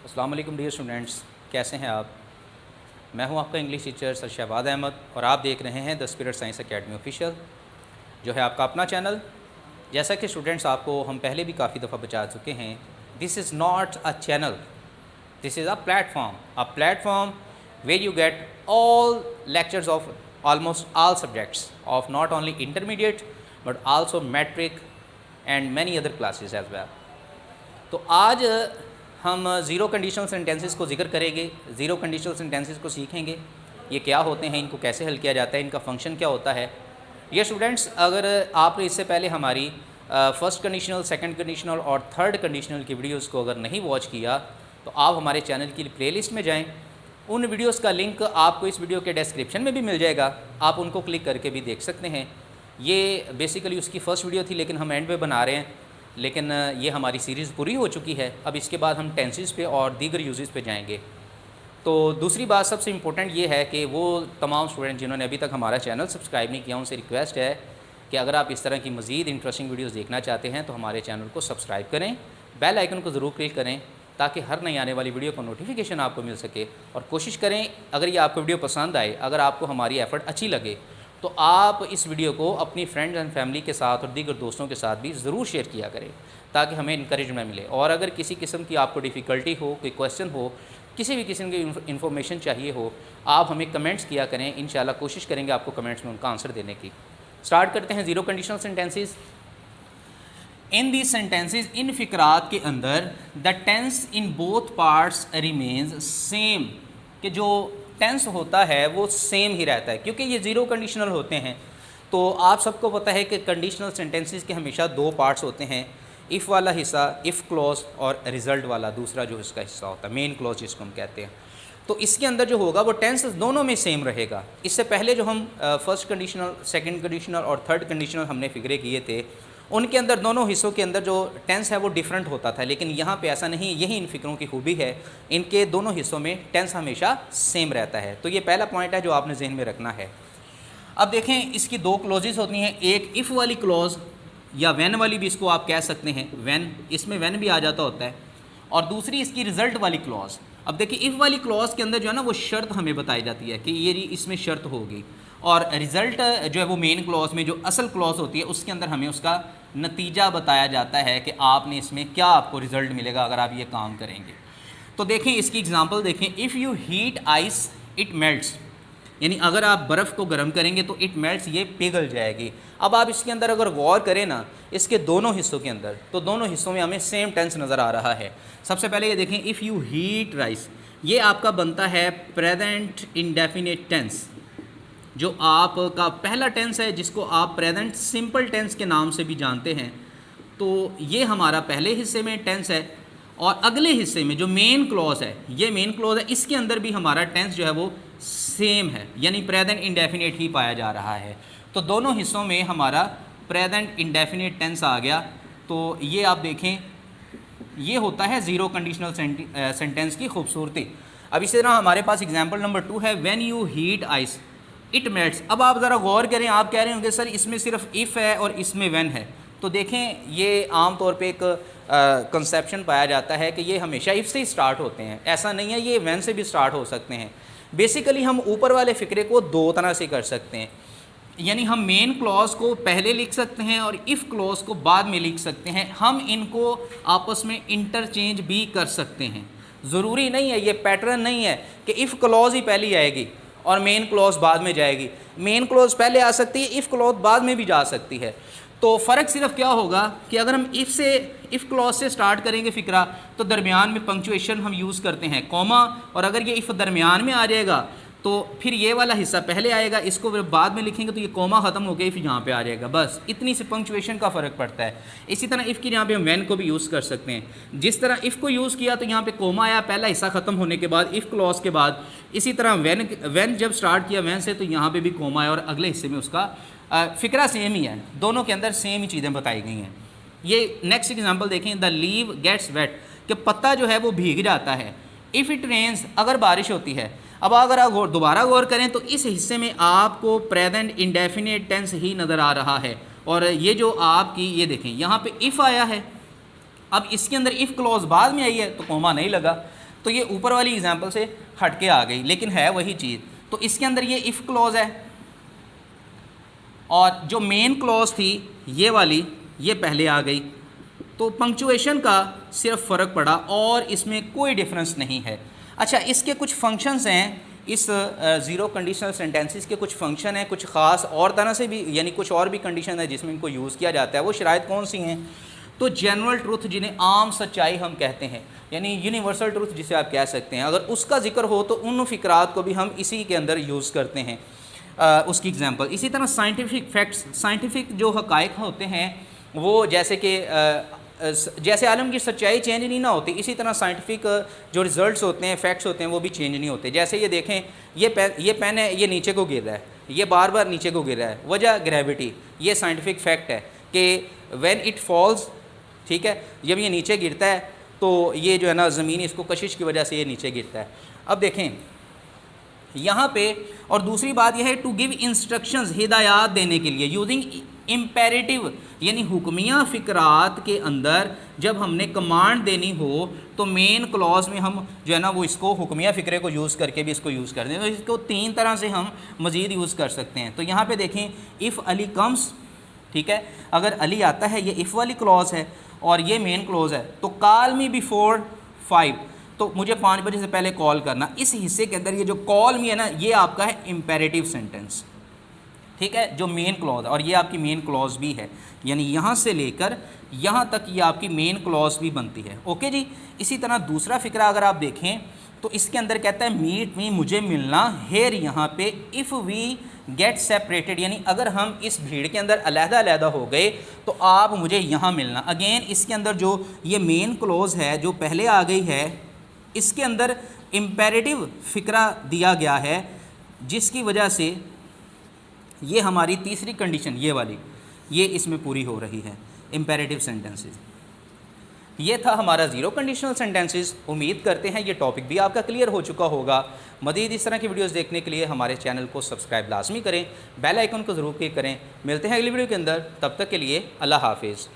अस्सलाम वालेकुम dear students, कैसे हैं आप। मैं हूं आपका English teacher sir Shahbad Ahmad और आप देख रहे हैं the spirit science academy official, जो है आपका अपना चैनल। जैसा कि स्टूडेंट्स आपको हम पहले भी काफ़ी दफ़ा बता चुके हैं, this is not a channel, this is a platform where you get all lectures of almost all subjects of not only intermediate but also metric and many other classes as well। तो आज हम zero conditional sentences को जिक्र करेंगे, zero conditional sentences को सीखेंगे, ये क्या होते हैं, इनको कैसे हल किया जाता है, इनका फंक्शन क्या होता है। ये स्टूडेंट्स, अगर आपने इससे पहले हमारी फर्स्ट कंडीशनल, सेकंड कंडीशनल और थर्ड कंडीशनल की वीडियोस को अगर नहीं वॉच किया तो आप हमारे चैनल की प्लेलिस्ट में जाएं। उन वीडियोस का लिंक आपको इस वीडियो के डिस्क्रिप्शन में भी मिल जाएगा, आप उनको क्लिक करके भी देख सकते हैं। ये बेसिकली उसकी फ़र्स्ट वीडियो थी, लेकिन हम एंड पे बना रहे हैं, लेकिन ये हमारी सीरीज़ पूरी हो चुकी है। अब इसके बाद हम टेंसेस पे और दीगर यूजेस पे जाएंगे। तो दूसरी बात सबसे इम्पोर्टेंट ये है कि वो तमाम स्टूडेंट जिन्होंने अभी तक हमारा चैनल सब्सक्राइब नहीं किया, उनसे रिक्वेस्ट है कि अगर आप इस तरह की मज़ीद इंटरेस्टिंग वीडियोज़ देखना चाहते हैं तो हमारे चैनल को सब्सक्राइब करें, बेल आइकन को ज़रूर क्लिक करें ताकि हर नई आने वाली वीडियो का नोटिफिकेशन आपको मिल सके। और कोशिश करें, अगर ये आपको वीडियो पसंद आए, अगर आपको हमारी एफ़र्ट अच्छी लगे, तो आप इस वीडियो को अपनी फ्रेंड्स एंड फैमिली के साथ और दीगर दोस्तों के साथ भी ज़रूर शेयर किया करें ताकि हमें इंकरेजमेंट मिले। और अगर किसी किस्म की आपको डिफ़िकल्टी हो, कोई क्वेश्चन हो, किसी भी किस्म की इन्फॉर्मेशन चाहिए हो, आप हमें कमेंट्स किया करें। इंशाल्लाह कोशिश करेंगे आपको कमेंट्स में उनका आंसर देने की। स्टार्ट करते हैं zero conditional sentences. In these sentences, इन फ़िक्रात के अंदर the tense in both parts remains same, कि जो टेंस होता है वो सेम ही रहता है क्योंकि ये ज़ीरो कंडीशनल होते हैं। तो आप सबको पता है कि कंडीशनल सेंटेंसेस के हमेशा दो पार्ट्स होते हैं, इफ़ वाला हिस्सा, इफ़ क्लॉज, और रिज़ल्ट वाला दूसरा जो इसका हिस्सा होता है, मेन क्लॉज जिसको हम कहते हैं। तो इसके अंदर जो होगा वो टेंस दोनों में सेम रहेगा। इससे पहले जो हम फर्स्ट कंडीशनल, सेकंड कंडीशनल और थर्ड कंडीशनल हमने फिक्रे किए थे, उनके अंदर दोनों हिस्सों के अंदर जो टेंस है वो डिफरेंट होता था, लेकिन यहाँ पे ऐसा नहीं। यही इन फ़िक्रों की खूबी है, इनके दोनों हिस्सों में टेंस हमेशा सेम रहता है। तो ये पहला पॉइंट है जो आपने जहन में रखना है। अब देखें, इसकी दो क्लॉजेस होती हैं, एक इफ़ वाली क्लॉज या व्हेन वाली भी इसको आप कह सकते हैं, व्हेन, इसमें व्हेन भी आ जाता होता है, और दूसरी इसकी रिज़ल्ट वाली क्लॉज। अब देखिए, इफ़ वाली क्लॉज के अंदर जो है ना वो शर्त हमें बताई जाती है कि ये इसमें शर्त होगी, और रिज़ल्ट जो है वो मेन क्लॉज में जो असल क्लॉज होती है उसके अंदर हमें उसका नतीजा बताया जाता है कि आपने इसमें क्या आपको रिज़ल्ट मिलेगा अगर आप ये काम करेंगे। तो देखें, इसकी एग्जांपल देखें, if you heat ice it melts, यानी अगर आप बर्फ़ को गर्म करेंगे तो इट मेल्ट्स, ये पिघल जाएगी। अब आप इसके अंदर अगर गौर करें ना, इसके दोनों हिस्सों के अंदर, तो दोनों हिस्सों में हमें सेम टेंस नज़र आ रहा है। सबसे पहले ये देखें, इफ़ यू हीट राइस, ये आपका बनता है प्रेजेंट इंडेफिनिट टेंस, जो आपका पहला टेंस है जिसको आप प्रेजेंट सिंपल टेंस के नाम से भी जानते हैं। तो ये हमारा पहले हिस्से में टेंस है, और अगले हिस्से में जो मेन क्लॉज है, ये मेन क्लॉज है, इसके अंदर भी हमारा टेंस जो है वो सेम है, यानी प्रेजेंट इंडेफिनिट ही पाया जा रहा है। तो दोनों हिस्सों में हमारा प्रेजेंट इंडेफिनिट टेंस आ गया। तो ये आप देखें, ये होता है ज़ीरो कंडीशनल सेंटेंस की खूबसूरती। अब इसी तरह हमारे पास एग्जाम्पल नंबर 2 है, when you heat ice it melts. अब आप ज़रा गौर करें, आप कह रहे होंगे सर इसमें सिर्फ इफ़ है और इसमें व्हेन है। तो देखें, ये आम तौर पे एक कंसेप्शन पाया जाता है कि ये हमेशा इफ़ से ही स्टार्ट होते हैं। ऐसा नहीं है, ये व्हेन से भी स्टार्ट हो सकते हैं। बेसिकली हम ऊपर वाले फ़िक्रे को दो तरह से कर सकते हैं, यानी हम मेन क्लॉज को पहले लिख सकते हैं और इफ़ क्लॉज को बाद में लिख सकते हैं। हम इनको आपस में इंटरचेंज भी कर सकते हैं। ज़रूरी नहीं है, ये पैटर्न नहीं है कि इफ़ क्लॉज ही पहले आएगी और मेन क्लॉज बाद में जाएगी। मेन क्लॉज पहले आ सकती है, इफ़ क्लॉज बाद में भी जा सकती है। तो फ़र्क सिर्फ क्या होगा कि अगर हम इफ़ क्लॉज से स्टार्ट करेंगे फ़िक्रा, तो दरमियान में पंक्चुएशन हम यूज़ करते हैं, कॉमा, और अगर ये इफ़ दरमियान में आ जाएगा तो फिर ये वाला हिस्सा पहले आएगा, इसको फिर बाद में लिखेंगे तो ये कॉमा ख़त्म हो गया, इफ़ यहाँ पे आ जाएगा। बस इतनी सी पंक्चुएशन का फ़र्क पड़ता है। इसी तरह इफ़ की यहाँ पे हम व्हेन को भी यूज़ कर सकते हैं। जिस तरह इफ़ को यूज़ किया तो यहाँ पे कॉमा आया पहला हिस्सा ख़त्म होने के बाद, इफ़ क्लॉज के बाद। इसी तरह व्हेन जब स्टार्ट किया व्हेन से, तो यहाँ पर भी कॉमा आया और अगले हिस्से में उसका फ़िक्रा सेम ही है। दोनों के अंदर सेम ही चीज़ें बताई गई हैं। ये नेक्स्ट एग्जाम्पल देखें, द लीव गेट्स वेट, कि पत्ता जो है वो भीग जाता है। इफ़ इट रेन्स, अगर बारिश होती है। अब अगर आप दोबारा गौर करें तो इस हिस्से में आपको प्रेजेंट इंडेफिनिट टेंस ही नज़र आ रहा है, और ये जो आपकी, ये देखें यहाँ पे इफ़ आया है। अब इसके अंदर इफ़ क्लॉज बाद में आई है तो कॉमा नहीं लगा। तो ये ऊपर वाली एग्जांपल से हट के आ गई, लेकिन है वही चीज़। तो इसके अंदर ये इफ़ क्लॉज है और जो मेन क्लॉज थी ये वाली, ये पहले आ गई। तो पंक्चुएशन का सिर्फ फ़र्क पड़ा और इसमें कोई डिफरेंस नहीं है। अच्छा, इसके कुछ फंक्शंस हैं, इस ज़ीरो कंडीशनल सेंटेंसेस के कुछ फंक्शन हैं, कुछ ख़ास और तरह से भी, यानी कुछ और भी कंडीशन है जिसमें इनको यूज़ किया जाता है। वो शराइत कौन सी हैं? तो जनरल ट्रुथ, जिन्हें आम सच्चाई हम कहते हैं, यानी यूनिवर्सल ट्रुथ जिसे आप कह सकते हैं, अगर उसका जिक्र हो तो उन फ़िक्रात को भी हम इसी के अंदर यूज़ करते हैं। उसकी एग्जांपल इसी तरह साइंटिफिक फैक्ट्स, साइंटिफिक जो हक़ाइक़ होते हैं वो जैसे कि जैसे आलम की सच्चाई चेंज नहीं ना होती, इसी तरह साइंटिफिक जो रिज़ल्ट्स होते हैं, फैक्ट्स होते हैं, वो भी चेंज नहीं होते। जैसे ये देखें, ये पेन है, ये नीचे को गिर रहा है, ये बार बार नीचे को गिर रहा है, वजह ग्रेविटी। ये साइंटिफिक फैक्ट है कि व्हेन इट फॉल्स, ठीक है, जब ये नीचे गिरता है तो ये जो है ना ज़मीन, इसको कशिश की वजह से ये नीचे गिरता है। अब देखें यहाँ पे, और दूसरी बात यह है टू गिव इंस्ट्रक्शंस, हिदायत देने के लिए, यूजिंग इम्पेरेटिव, यानी हुक्मिया फ़िक्रात के अंदर जब हमने कमांड देनी हो तो मेन क्लॉज में हम जो है ना वो इसको हुक्मिया फ़िक्रे को यूज़ करके भी इसको यूज़ करते हैं। तो इसको 3 तरह से हम मज़ीद यूज़ कर सकते हैं। तो यहाँ पे देखें, इफ़ अली कम्स, ठीक है, अगर अली आता है, ये इफ़ वाली क्लॉज है और ये मेन क्लॉज है, तो कॉल मी बिफोर 5, तो मुझे 5 बजे से पहले कॉल करना। इस हिस्से के अंदर ये जो कॉल मी है ना, ये आपका है इम्पेरेटिव सेंटेंस, ठीक है, जो मेन क्लॉज, और ये आपकी मेन क्लॉज भी है, यानी यहाँ से लेकर यहाँ तक ये आपकी मेन क्लॉज भी बनती है। ओके जी। इसी तरह दूसरा फ़िक्रा अगर आप देखें तो इसके अंदर कहता है मीट मी, मुझे मिलना, हेयर यहाँ पे इफ़ वी गेट सेपरेटेड, यानी अगर हम इस भीड़ के अंदर अलहदा हो गए तो आप मुझे यहाँ मिलना। अगेन इसके अंदर जो ये मेन क्लॉज है जो पहले आ गई है, इसके अंदर इम्पेरेटिव फ़िक्रा दिया गया है, जिसकी वजह से ये हमारी तीसरी कंडीशन, ये वाली, ये इसमें पूरी हो रही है, इम्पेरेटिव सेंटेंसेस। ये था हमारा ज़ीरो कंडीशनल सेंटेंसेस। उम्मीद करते हैं ये टॉपिक भी आपका क्लियर हो चुका होगा। मज़ीद इस तरह की वीडियोस देखने के लिए हमारे चैनल को सब्सक्राइब लाजमी करें, बेल आइकन को ज़रूर क्लिक करें। मिलते हैं अगली वीडियो के अंदर, तब तक के लिए अल्लाह हाफिज़।